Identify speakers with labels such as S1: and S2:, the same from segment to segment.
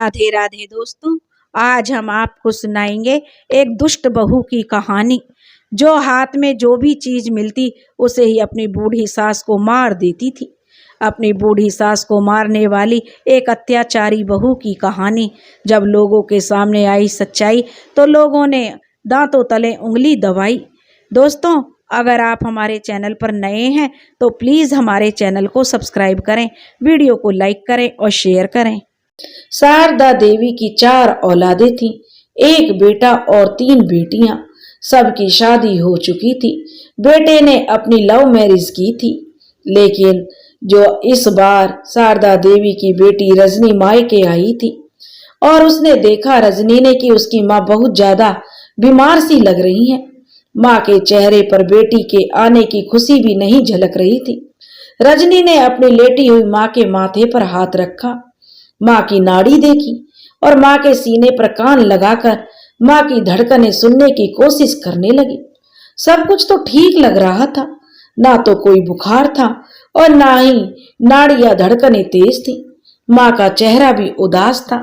S1: राधे राधे दोस्तों। आज हम आपको सुनाएंगे एक दुष्ट बहू की कहानी, जो हाथ में जो भी चीज मिलती उसे ही अपनी बूढ़ी सास को मार देती थी। अपनी बूढ़ी सास को मारने वाली एक अत्याचारी बहू की कहानी। जब लोगों के सामने आई सच्चाई तो लोगों ने दांतों तले उंगली दबाई। दोस्तों, अगर आप हमारे चैनल पर नए हैं तो प्लीज़ हमारे चैनल को सब्सक्राइब करें, वीडियो को लाइक करें और शेयर करें।
S2: शारदा देवी की 4 औलादें थीं, एक बेटा और 3 बेटियां। सबकी शादी हो चुकी थी। बेटे ने अपनी लव मैरिज की थी, लेकिन जो इस बार शारदा देवी की बेटी रजनी मायके आई थी और उसने देखा रजनी ने कि उसकी माँ बहुत ज्यादा बीमार सी लग रही है। माँ के चेहरे पर बेटी के आने की खुशी भी नहीं झलक रही थी। रजनी ने अपनी लेटी हुई माँ के माथे पर हाथ रखा, माँ की नाड़ी देखी और माँ के सीने पर कान लगाकर माँ की धड़कनें सुनने की कोशिश करने लगी। सब कुछ तो ठीक लग रहा था, ना तो कोई बुखार था और ना ही नाड़ी या धड़कनें तेज थी। माँ का चेहरा भी उदास था।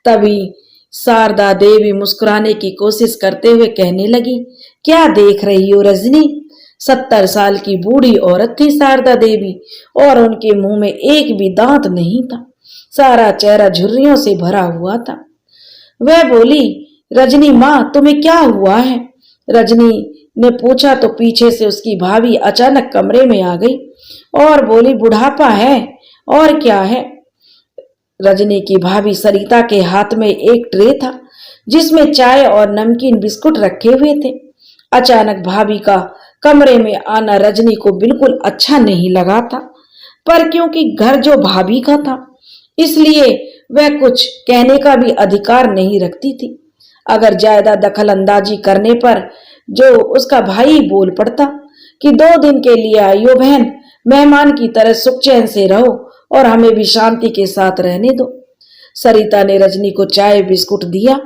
S2: तभी शारदा देवी मुस्कुराने की कोशिश करते हुए कहने लगी, क्या देख रही हो रजनी? 70 साल की बूढ़ी औरत थी शारदा देवी और उनके मुंह में एक भी दांत नहीं था। सारा चेहरा झुर्रियों से भरा हुआ था। वह बोली, रजनी माँ, तुम्हें क्या हुआ है? रजनी ने पूछा तो पीछे से उसकी भाभी अचानक कमरे में आ गई और बोली, बुढ़ापा है और क्या है? रजनी की भाभी सरिता के हाथ में एक ट्रे था जिसमें चाय और नमकीन बिस्कुट रखे हुए थे। अचानक भाभी का कमरे में आना रजनी को बिल्कुल अच्छा नहीं लगा था, पर क्योंकि घर जो भाभी का था इसलिए वह कुछ कहने का भी अधिकार नहीं रखती थी। अगर ज्यादा दखल अंदाजी करने पर जो उसका भाई बोल पड़ता कि 2 दिन के लिए आई हो बहन, मेहमान की तरह सुख चैन से रहो और हमें भी शांति के साथ रहने दो। सरिता ने रजनी को चाय बिस्कुट दिया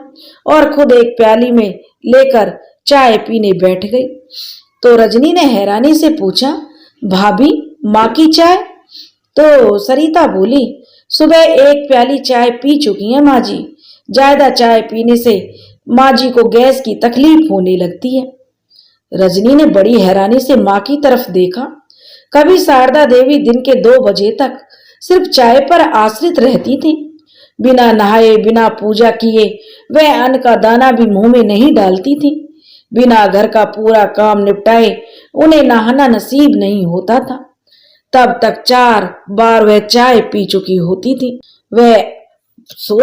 S2: और खुद एक प्याली में लेकर चाय पीने बैठ गई। तो रजनी ने हैरानी से पूछा, भाभी, माँ की चाय? तो सरिता बोली, सुबह 1 प्याली चाय पी चुकी है माँ जी। ज्यादा चाय पीने से माँ जी को गैस की तकलीफ होने लगती है। रजनी ने बड़ी हैरानी से माँ की तरफ देखा। कभी शारदा देवी दिन के 2 बजे तक सिर्फ चाय पर आश्रित रहती थी। बिना नहाए, बिना पूजा किए वह अन्न का दाना भी मुंह में नहीं डालती थी। बिना घर का पूरा काम निपटाए उन्हें नहाना नसीब नहीं होता था। तब तक 4 बार वह चाय पी चुकी होती थी। वह सोच